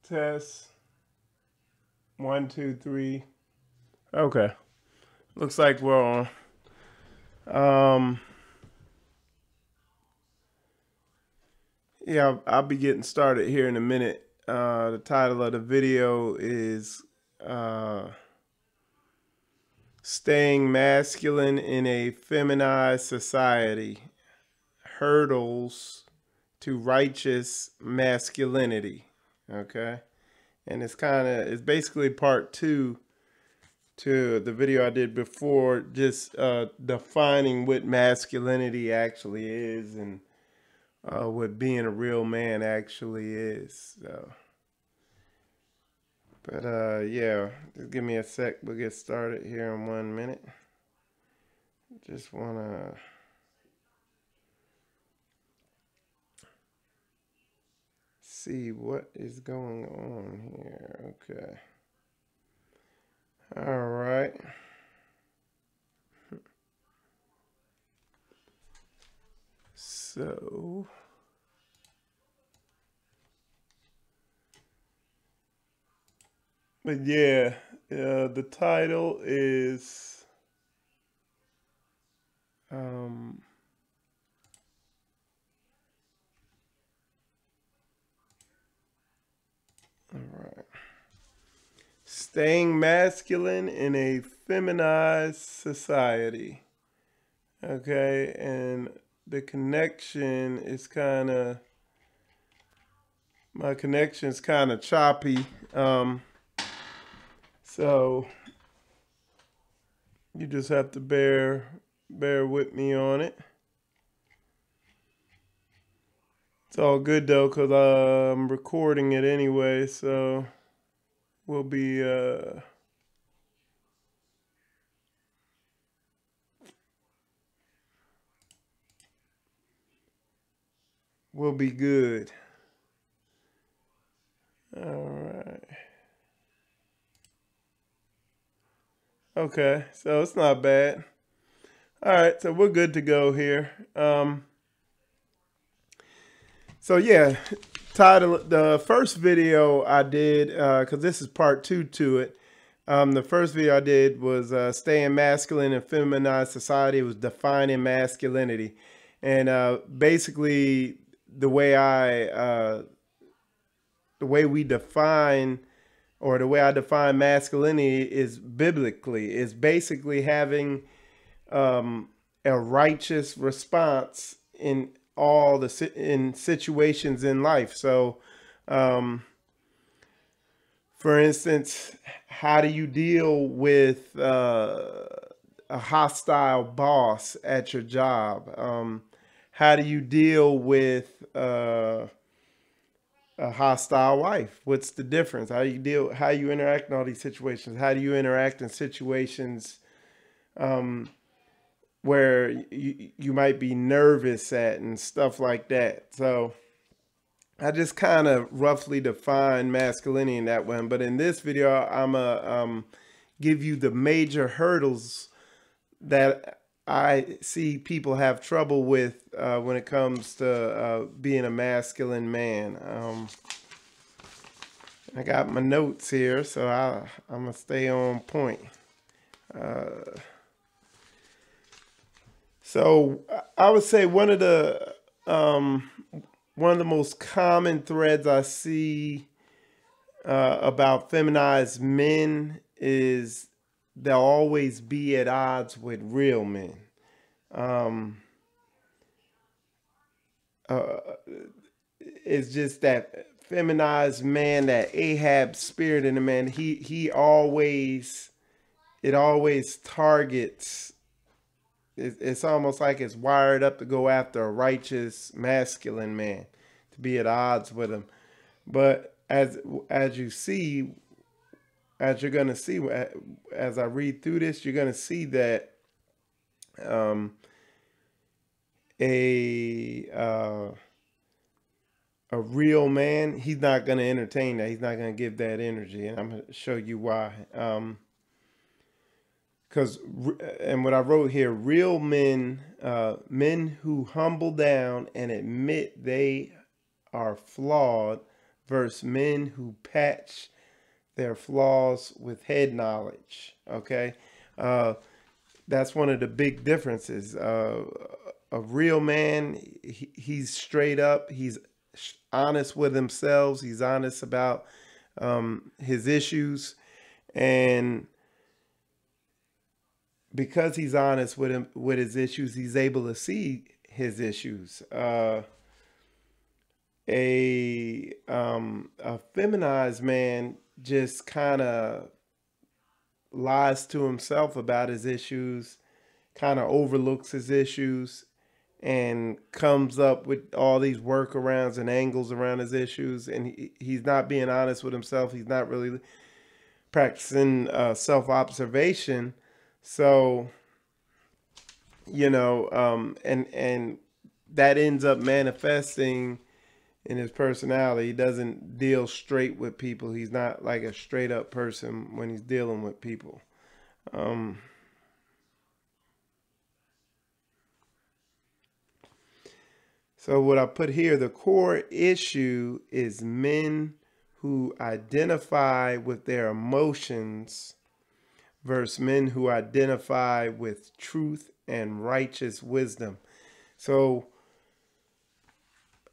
Test. 1, 2, 3. Okay. Looks like we're on. Yeah, I'll be getting started here in a minute. The title of the video is Staying Masculine in a Feminized Society, Hurdles to Righteous Masculinity. Okay. And it's basically part two to the video I did before, just defining what masculinity actually is and what being a real man actually is. So, but yeah, just give me a sec. We'll get started here in 1 minute. Just want to see what is going on here. Okay. All right. So, but yeah, the title is um, all right. Staying masculine in a feminized society. Okay, and the connection is my connection's kind of choppy. So you just have to bear with me on it. It's all good though, cause I'm recording it anyway, so we'll be good. All right. Okay, so it's not bad. All right, so we're good to go here. So yeah, title the first video I did, because this is part two to it. The first video I did was staying masculine in feminized society. It was defining masculinity, and basically the way we define, or the way I define masculinity is biblically. Is basically having a righteous response in in situations in life. So, for instance, how do you deal with a hostile boss at your job? How do you deal with a hostile wife? What's the difference? How you interact in all these situations? How do you interact in situations where you might be nervous at and stuff like that? So I just kind of roughly define masculinity in that one. But in this video, I'm going to give you the major hurdles that I see people have trouble with when it comes to being a masculine man. I got my notes here, so I'm going to stay on point. So I would say one of the most common threads I see about feminized men is they'll always be at odds with real men. It's just that feminized man, that Ahab spirit in the man. It always targets. It's almost like it's wired up to go after a righteous masculine man, to be at odds with him. But as you see, as you're gonna see, as I read through this, you're gonna see that a real man, he's not gonna entertain that. He's not gonna give that energy, and I'm gonna show you why. Because and what I wrote here, real men, men who humble down and admit they are flawed, versus men who patch their flaws with head knowledge. Okay. That's one of the big differences. A real man, he's straight up. He's honest with himself. He's honest about his issues. And because he's honest with his issues, he's able to see his issues. A feminized man just kind of lies to himself about his issues, kind of overlooks his issues, and comes up with all these workarounds and angles around his issues. And he's not being honest with himself. He's not really practicing self-observation. So, and that ends up manifesting in his personality. He doesn't deal straight with people. He's not like a straight up person when he's dealing with people. So what I put here, the core issue is men who identify with their emotions versus men who identify with truth and righteous wisdom. So,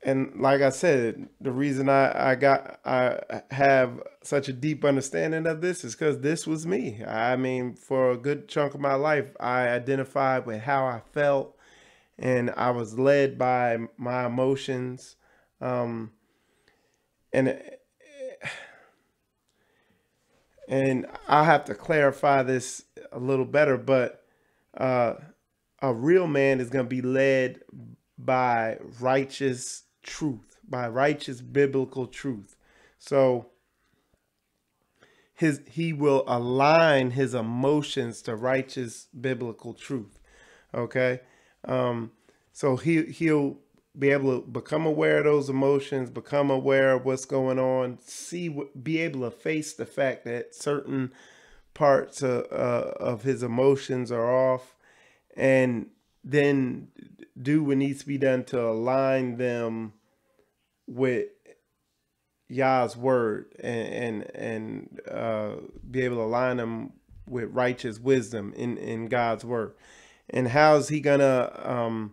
and like I said, the reason I have such a deep understanding of this is because this was me. I mean, for a good chunk of my life, I identified with how I felt, and I was led by my emotions. And I have to clarify this a little better, but a real man is going to be led by righteous truth, by righteous biblical truth. So he will align his emotions to righteous biblical truth. Okay. So he'll be able to become aware of those emotions, become aware of what's going on, be able to face the fact that certain parts of his emotions are off, and then do what needs to be done to align them with Yah's word, and be able to align them with righteous wisdom in God's word. And how's he gonna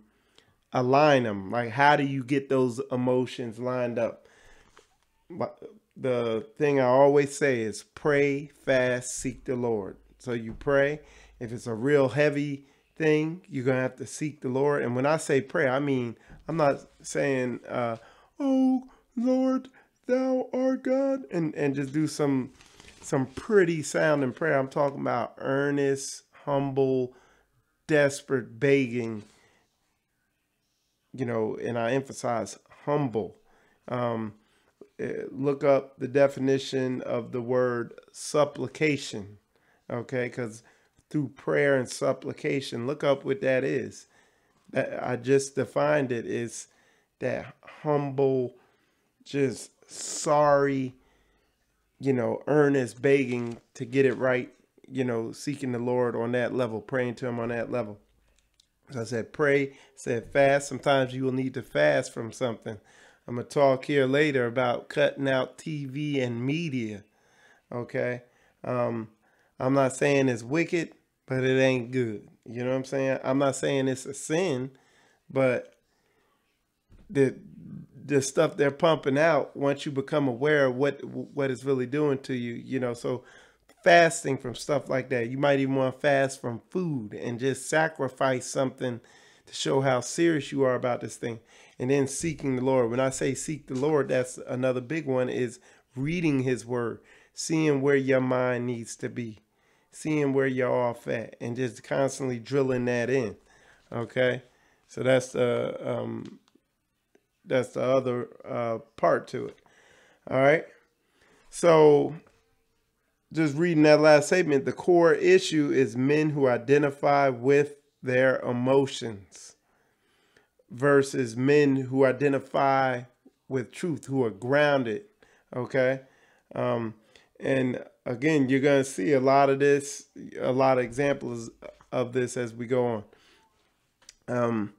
align them? Like, how do you get those emotions lined up? The thing I always say is pray, fast, seek the Lord. So you pray. If it's a real heavy thing, you're going to have to seek the Lord. And when I say pray, I mean, I'm not saying, oh, Lord, thou art God, and just do some pretty sounding prayer. I'm talking about earnest, humble, desperate begging, and I emphasize humble. Look up the definition of the word supplication, okay? Because through prayer and supplication, look up what that is. I just defined it as that humble, just sorry, earnest begging to get it right, seeking the Lord on that level, praying to him on that level. So I said pray, said fast. Sometimes you will need to fast from something. I'm going to talk here later about cutting out TV and media, okay? I'm not saying it's wicked, but it ain't good. You know what I'm saying? I'm not saying it's a sin, but the stuff they're pumping out, once you become aware of what it's really doing to you, so fasting from stuff like that. You might even want to fast from food and just sacrifice something to show how serious you are about this thing. And then seeking the Lord. When I say seek the Lord, that's another big one, is reading his word, seeing where your mind needs to be, seeing where you're off at, and just constantly drilling that in. Okay. So that's the other part to it. All right. So just reading that last statement, the core issue is men who identify with their emotions versus men who identify with truth, who are grounded. Okay. And again, you're going to see a lot of this, a lot of examples of this as we go on.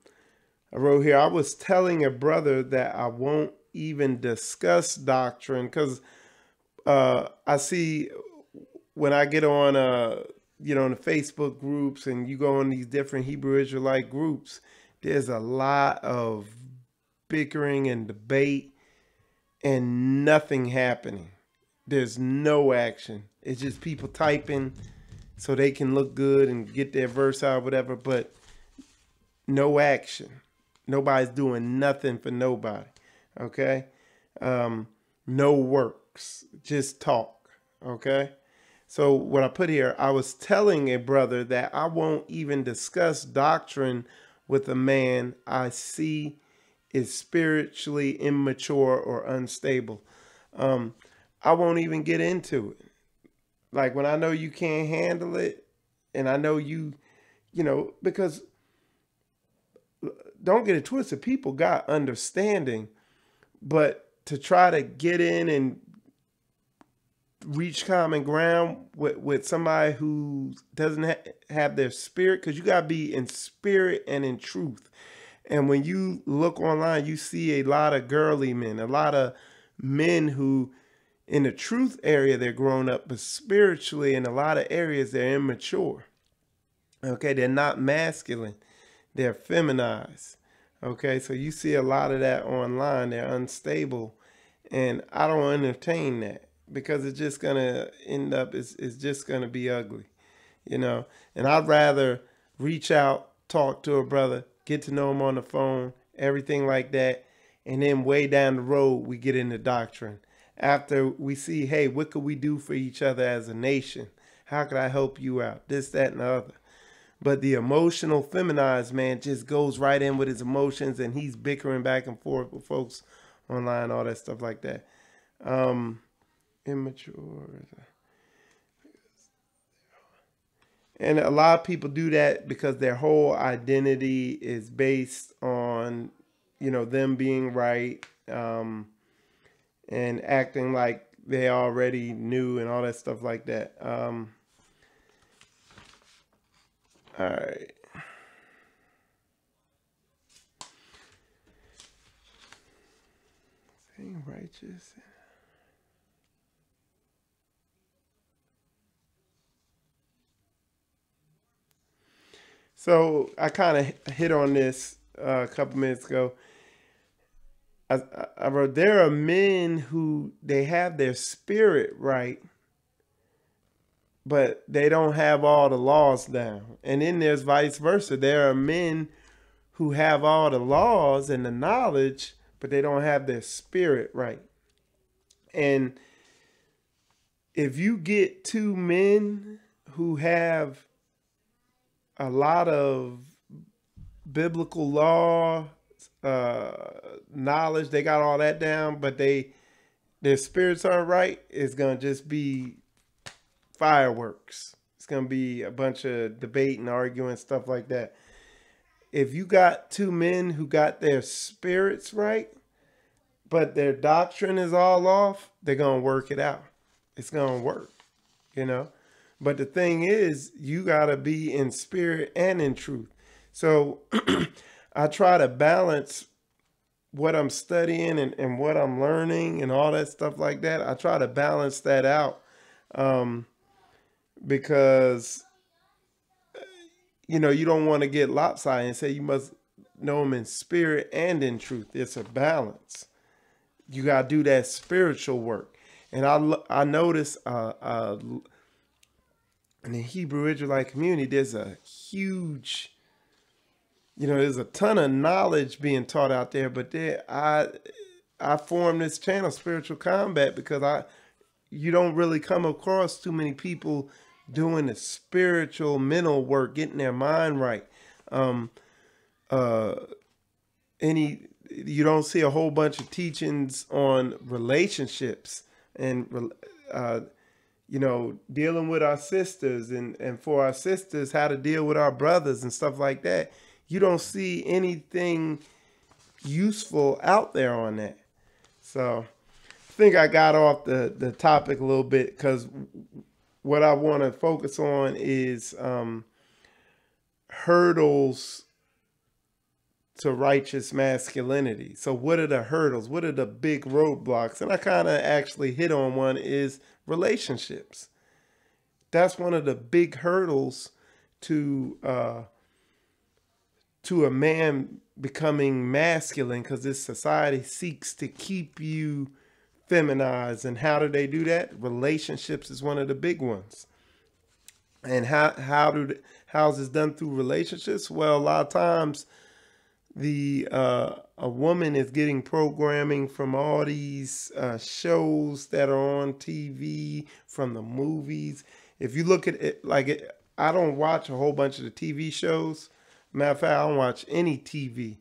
I wrote here, I was telling a brother that I won't even discuss doctrine, because I see when I get on, in the Facebook groups, and you go in these different Hebrew Israelite groups, there's a lot of bickering and debate and nothing happening. There's no action. It's just people typing so they can look good and get their verse out, whatever, but no action. Nobody's doing nothing for nobody. Okay? No works. Just talk. Okay? So what I put here, I was telling a brother that I won't even discuss doctrine with a man I see is spiritually immature or unstable. I won't even get into it. Like when I know you can't handle it, and I know because don't get it twisted, people got understanding, but to try to get in and reach common ground with somebody who doesn't have their spirit, because you got to be in spirit and in truth. And when you look online, you see a lot of girly men, a lot of men who in the truth area, they're grown up, but spiritually in a lot of areas, they're immature. Okay, they're not masculine. They're feminized. Okay, so you see a lot of that online. They're unstable. And I don't entertain that, because it's just going to end up, it's just going to be ugly, And I'd rather reach out, talk to a brother, get to know him on the phone, everything like that. And then way down the road, we get into doctrine. After we see, hey, what could we do for each other as a nation? How could I help you out? This, that, and the other. But the emotional feminized man just goes right in with his emotions, and he's bickering back and forth with folks online, all that stuff like that. Immature. And a lot of people do that because their whole identity is based on, them being right, and acting like they already knew and all that stuff like that. All right. Being righteous. So I kind of hit on this a couple minutes ago. I wrote, there are men who they have their spirit right, but they don't have all the laws down. And then there's vice versa. There are men who have all the laws and the knowledge, but they don't have their spirit right. And if you get two men who have a lot of biblical law, knowledge, they got all that down, but their spirits aren't right, it's gonna just be fireworks. It's gonna be a bunch of debate and arguing, stuff like that. If you got two men who got their spirits right, but their doctrine is all off, they're gonna work it out. It's gonna work, But the thing is, you gotta be in spirit and in truth. So I try to balance what I'm studying and what I'm learning and all that stuff like that. I try to balance that out, because, you don't want to get lopsided and say you must know him in spirit and in truth. It's a balance. You got to do that spiritual work. And I notice in the Hebrew Israelite community, there's a huge, there's a ton of knowledge being taught out there, but I formed this channel, Spiritual Combat, because you don't really come across too many people doing the spiritual mental work, getting their mind right. You don't see a whole bunch of teachings on relationships and dealing with our sisters and for our sisters, how to deal with our brothers and stuff like that. You don't see anything useful out there on that. So I think I got off the topic a little bit, because what I want to focus on is hurdles to righteous masculinity. So what are the hurdles? What are the big roadblocks? And I kind of actually hit on one, is relationships. That's one of the big hurdles to a man becoming masculine, because this society seeks to keep you feminized. And how do they do that? Relationships is one of the big ones. And how's this done through relationships? Well, a lot of times a woman is getting programming from all these shows that are on TV, from the movies. If you look at it, I don't watch a whole bunch of the TV shows. Matter of fact, I don't watch any TV.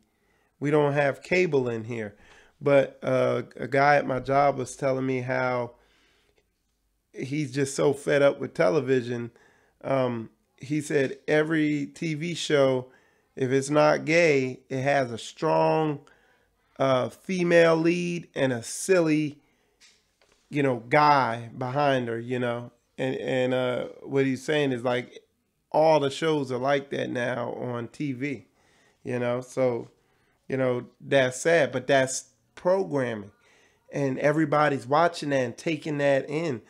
We don't have cable in here. But a guy at my job was telling me how he's just so fed up with television. He said every TV show, if it's not gay, it has a strong female lead and a silly, guy behind her, And what he's saying is, like, all the shows are like that now on TV, So, that's sad, but that's programming. And everybody's watching that and taking that in.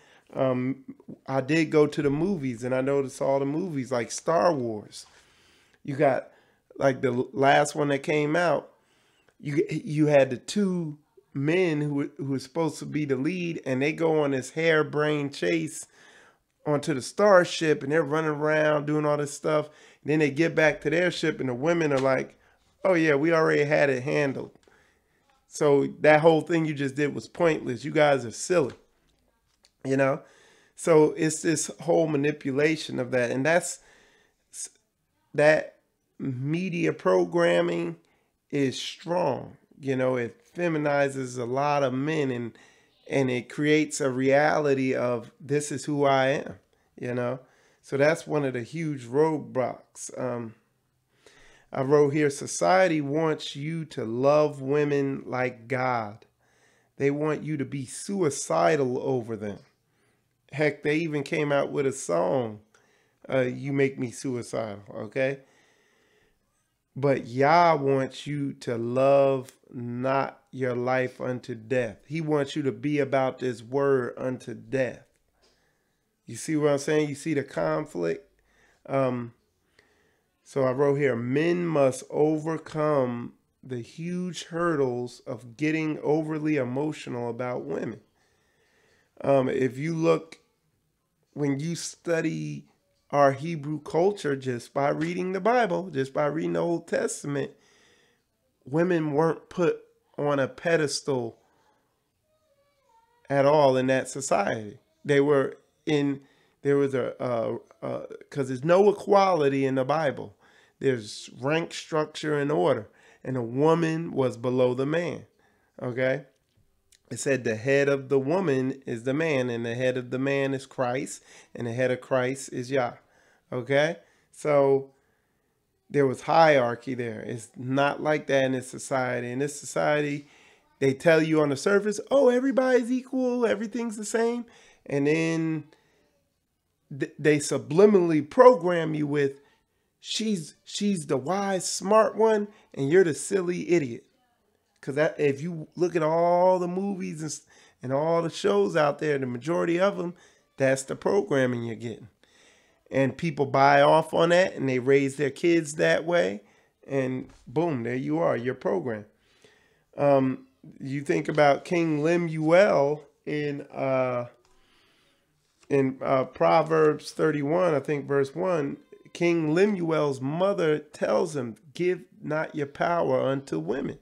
I did go to the movies, and I noticed all the movies like Star Wars. You got, like, the last one that came out, you had the two men who were supposed to be the lead, and they go on this harebrained chase onto the starship, and they're running around doing all this stuff. And then they get back to their ship, and the women are like, oh yeah, we already had it handled. So that whole thing you just did was pointless. You guys are silly, So it's this whole manipulation of that. And that media programming is strong. It feminizes a lot of men, and it creates a reality of, this is who I am, So that's one of the huge roadblocks. I wrote here, society wants you to love women like God. They want you to be suicidal over them. Heck, they even came out with a song, You Make Me Suicidal, okay? But Yah wants you to love not your life unto death. He wants you to be about this word unto death. You see what I'm saying? You see the conflict? So I wrote here, men must overcome the huge hurdles of getting overly emotional about women. If you look, when you study our Hebrew culture, just by reading the Bible, just by reading the Old Testament, women weren't put on a pedestal at all in that society. They were because there's no equality in the Bible. There's rank, structure, and order. And a woman was below the man. Okay? It said the head of the woman is the man, and the head of the man is Christ, and the head of Christ is Yah. Okay? So there was hierarchy there. It's not like that in this society. In this society, they tell you on the surface, oh, everybody's equal, everything's the same. And then they subliminally program you with, she's the wise, smart one, and you're the silly idiot. Because if you look at all the movies and all the shows out there, the majority of them, that's the programming you're getting. And people buy off on that, and they raise their kids that way. And boom, there you are, your program. You think about King Lemuel in Proverbs 31, I think verse 1, King Lemuel's mother tells him, give not your power unto women.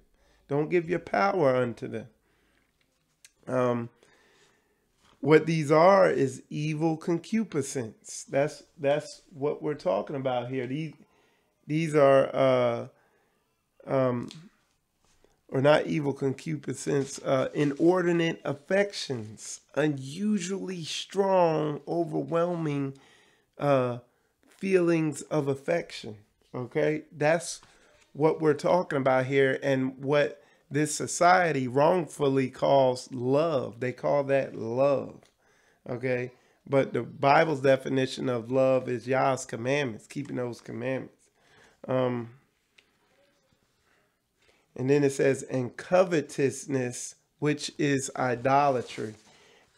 Don't give your power unto them. What these are is evil concupiscence. That's what we're talking about here. These are or not evil concupiscence, inordinate affections, unusually strong, overwhelming feelings of affection. Okay, that's what we're talking about here, and what this society wrongfully calls love. They call that love. Okay, but the Bible's definition of love is Yah's commandments, keeping those commandments. And then it says, and covetousness, which is idolatry.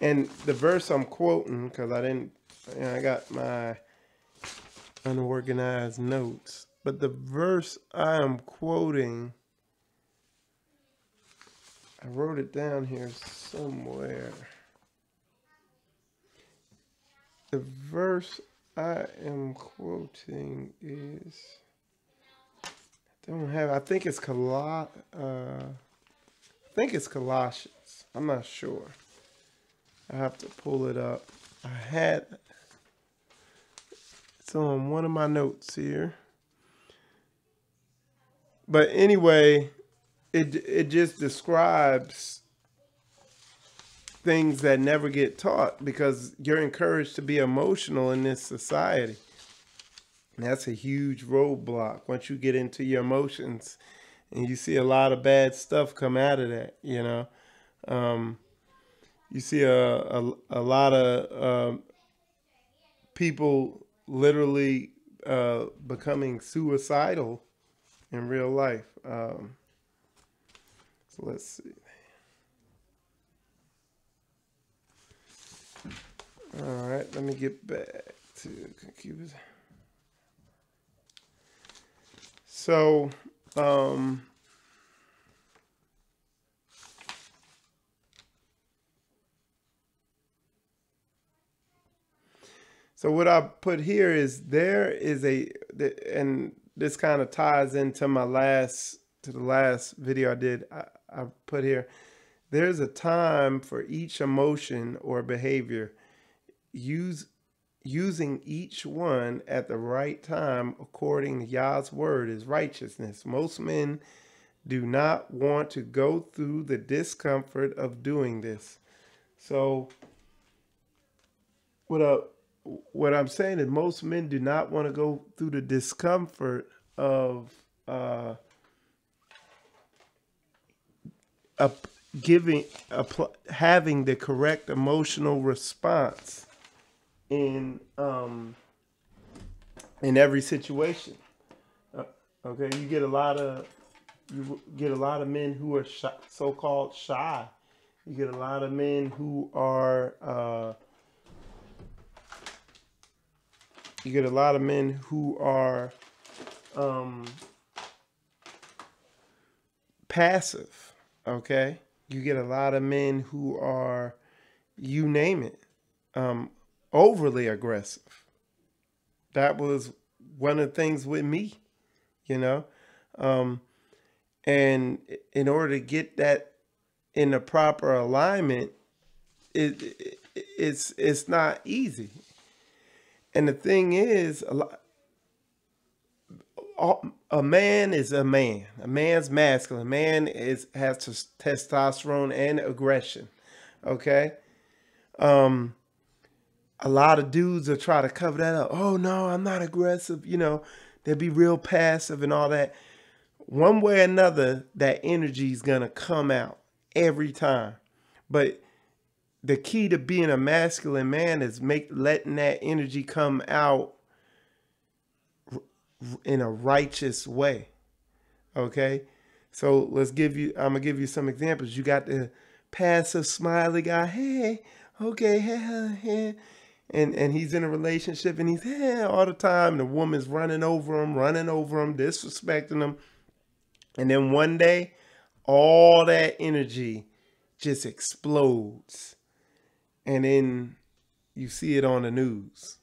And the verse I'm quoting, because I got my unorganized notes, but the verse I am quoting, I wrote it down here somewhere. The verse I am quoting is, I think it's Colossians. I'm not sure. I have to pull it up. It's on one of my notes here. But anyway, it just describes things that never get taught, because you're encouraged to be emotional in this society. And that's a huge roadblock once you get into your emotions, and you see a lot of bad stuff come out of that. You see a lot of people literally becoming suicidal in real life. So let's see. All right, let me get back to computers. So, so what I put here is and this kind of ties into the last video I did. I put here, there's a time for each emotion or behavior. Using each one at the right time according to Yah's word is righteousness. Most men do not want to go through the discomfort of doing this. So what I'm saying is, most men do not want to go through the discomfort of having the correct emotional response in every situation. Okay, you get a lot of men who are so-called shy. You get a lot of men who are passive. Okay, you get a lot of men who are, you name it, overly aggressive. That was one of the things with me, and in order to get that in the proper alignment, it's not easy. And the thing is, a man is a man. A man's masculine. A man has testosterone and aggression. Okay. A lot of dudes will try to cover that up. Oh no, I'm not aggressive. They'll be real passive and all that. One way or another, that energy is gonna come out every time. But the key to being a masculine man is letting that energy come out in a righteous way. Okay, so I'm gonna give you some examples. You got the passive smiley guy. Hey, okay, hey. And he's in a relationship and he's all the time. And the woman's running over him, disrespecting him. And then one day, all that energy just explodes. And then you see it on the news.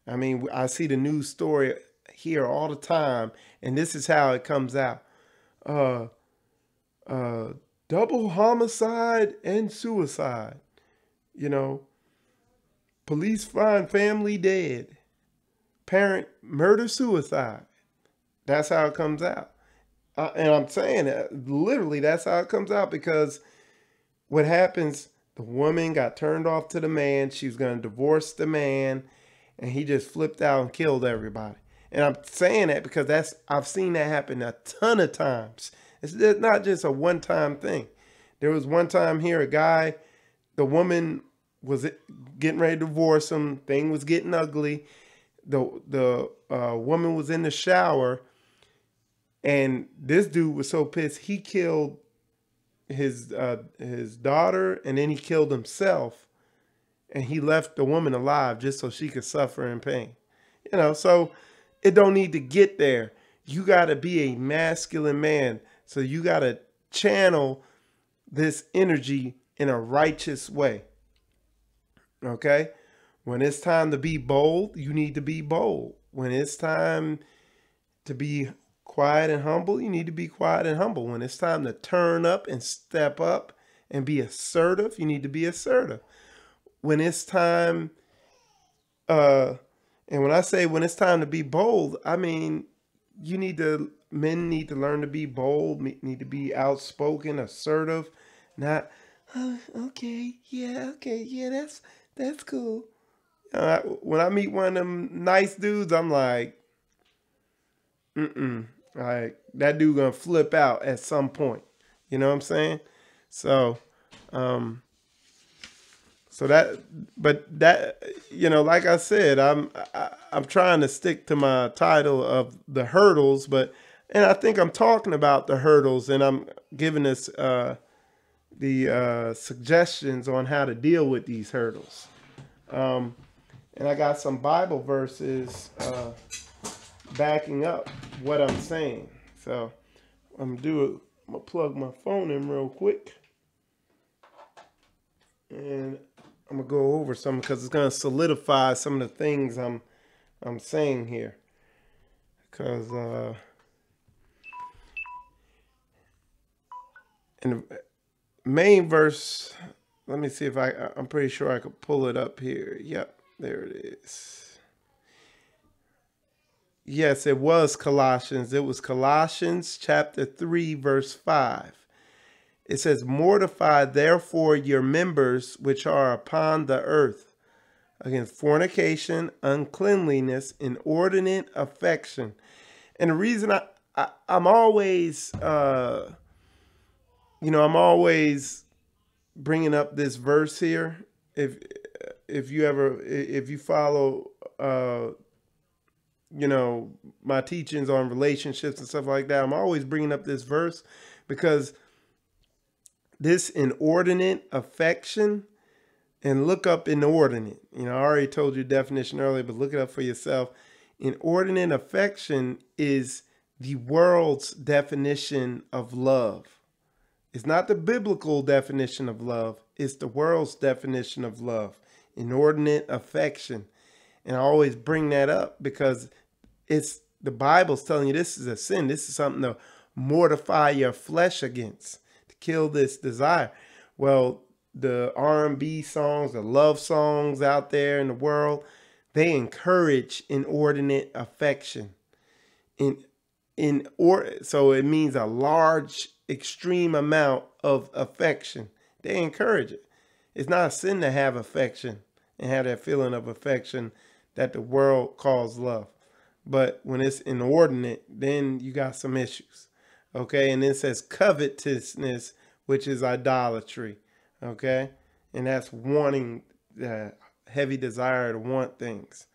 I mean, I see the news story here all the time. And this is how it comes out. Double homicide and suicide. Police find family dead. Parent murder suicide. That's how it comes out. And I'm saying that literally that's how it comes out, because what happens, the woman got turned off to the man. She was going to divorce the man, and he just flipped out and killed everybody. And I'm saying that because I've seen that happen a ton of times. It's not just a one-time thing. There was one time here, a guy, the woman was getting ready to divorce him. Thing was getting ugly. The woman was in the shower, And this dude was so pissed, he killed his daughter, and then he killed himself, and he left the woman alive just so she could suffer in pain. You know, so it don't need to get there. You got to be a masculine man. So you got to channel this energy in a righteous way. Okay? When it's time to be bold, you need to be bold. When it's time to be quiet and humble, you need to be quiet and humble. When it's time to turn up and step up and be assertive, you need to be assertive. When it's time, and when I say when it's time to be bold, I mean, men need to learn to be bold, need to be outspoken, assertive, not, oh, okay, yeah, that's cool. When I meet one of them nice dudes, I'm like, like that dude gonna flip out at some point. You know what I'm saying? So, but that, you know, like I said, I'm trying to stick to my title of the hurdles, and I think I'm talking about the hurdles, and I'm giving us the suggestions on how to deal with these hurdles. And I got some Bible verses backing up what I'm saying. So I'm gonna plug my phone in real quick, and I'm gonna go over some because it's gonna solidify some of the things I'm saying here. Because in the main verse, let me see if I'm pretty sure I could pull it up here. Yep, there it is. Yes, it was Colossians. It was Colossians chapter 3, verse 5. It says, mortify therefore your members which are upon the earth, against fornication, uncleanliness, inordinate affection. And the reason I'm always, I'm always bringing up this verse here. If you follow, my teachings on relationships and stuff like that, I'm always bringing up this verse because this inordinate affection, and look up inordinate. I already told you the definition earlier, but look it up for yourself. Inordinate affection is the world's definition of love. It's not the biblical definition of love. It's the world's definition of love. Inordinate affection. And I always bring that up because the Bible's telling you this is a sin. This is something to mortify your flesh against, to kill this desire. Well, the R&B songs, the love songs out there in the world, they encourage inordinate affection. So it means a large, extreme amount of affection. They encourage it. It's not a sin to have affection and have that feeling of affection that the world calls love. But when it's inordinate, then you got some issues. Okay, and then it says covetousness, which is idolatry. Okay, and that's wanting the heavy desire to want things.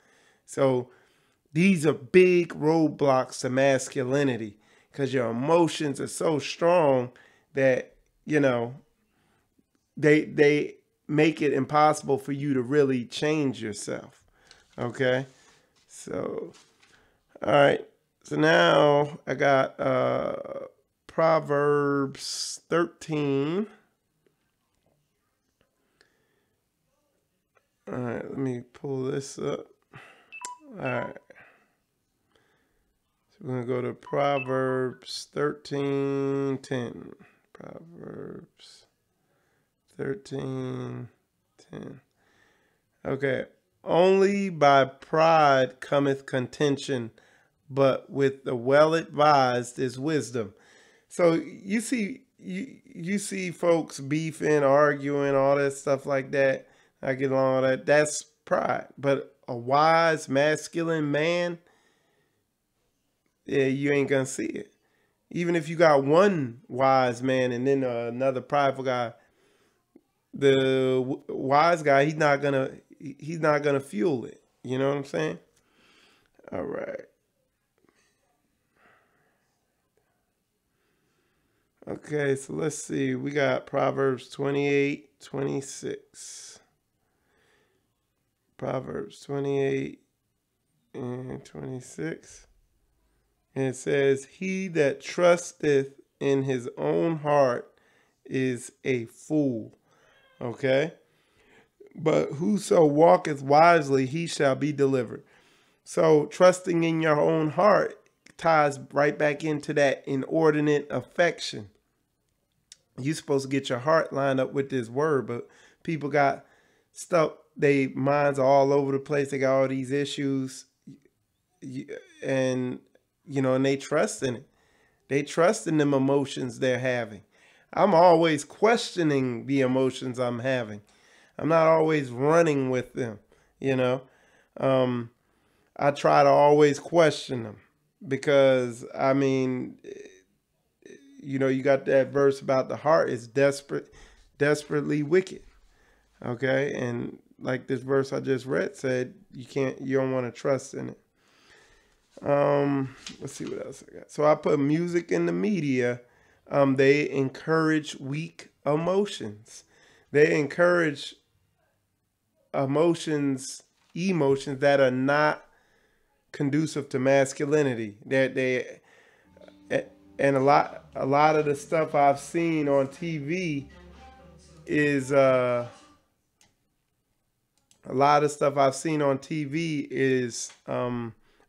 So these are big roadblocks to masculinity because your emotions are so strong that, they make it impossible for you to really change yourself. Okay, so, all right. So now I got Proverbs 13. All right, let me pull this up. All right. So we're going to go to Proverbs 13:10. Proverbs 13:10. Okay. Only by pride cometh contention, but with the well advised is wisdom. So you see folks beefing, arguing, all that stuff like that. I get along with that. That's pride. But a wise, masculine man, yeah, you ain't gonna see it. Even if you got one wise man and then another prideful guy, the wise guy, he's not gonna fuel it. You know what I'm saying? All right. Okay, so let's see. We got Proverbs 28:26. Proverbs 28:26. And it says, "He that trusteth in his own heart is a fool." Okay? "But whoso walketh wisely, he shall be delivered." So trusting in your own heart ties right back into that inordinate affection. You're supposed to get your heart lined up with this word, but people got stuff, they minds are all over the place. They got all these issues, and and they trust in it. They trust in them emotions they're having. I'm always questioning the emotions I'm having. I'm not always running with them, you know. Um, I try to always question them because, I mean, you got that verse about the heart is desperately wicked. Okay. And like this verse I just read said, you don't want to trust in it. Let's see what else I got. So I put music in the media. They encourage weak emotions. They encourage emotions that are not conducive to masculinity. That they and a lot of the stuff I've seen on TV is a lot of stuff I've seen on TV is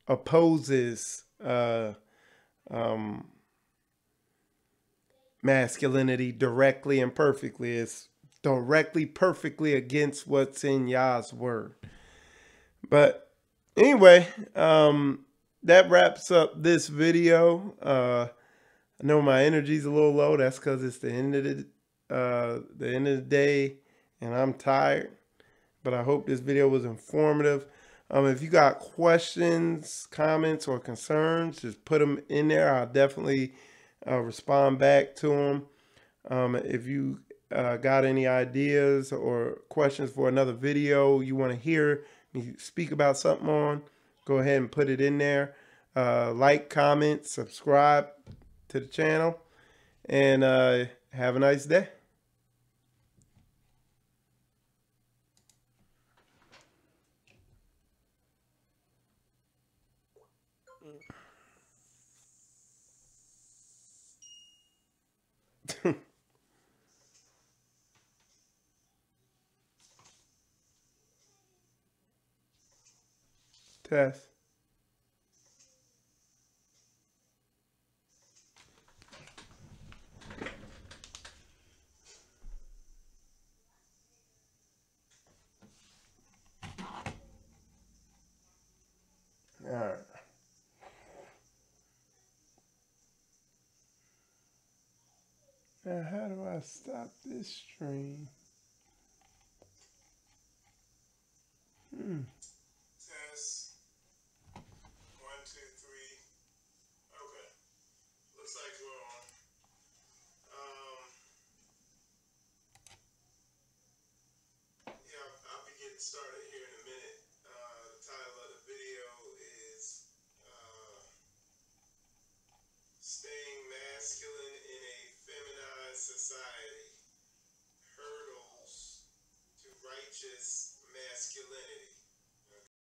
opposes um, masculinity directly and perfectly. It's directly, perfectly against what's in Yah's word. But anyway, that wraps up this video. I know my energy's a little low. That's because it's the end of the day, and I'm tired. But I hope this video was informative. If you got questions, comments, or concerns, just put them in there. I'll definitely respond back to them. If you got any ideas or questions for another video you want to hear me speak about something on, go ahead and put it in there. Like, comment, subscribe to the channel, and have a nice day. Test. All right. Now, how do I stop this stream? Test. 1, 2, 3. Okay. Looks like we're on. Yeah, I'll be getting started here in a minute. The title of the video is "Staying Masculine in a Feminized Society: Hurdles to Righteous Masculinity."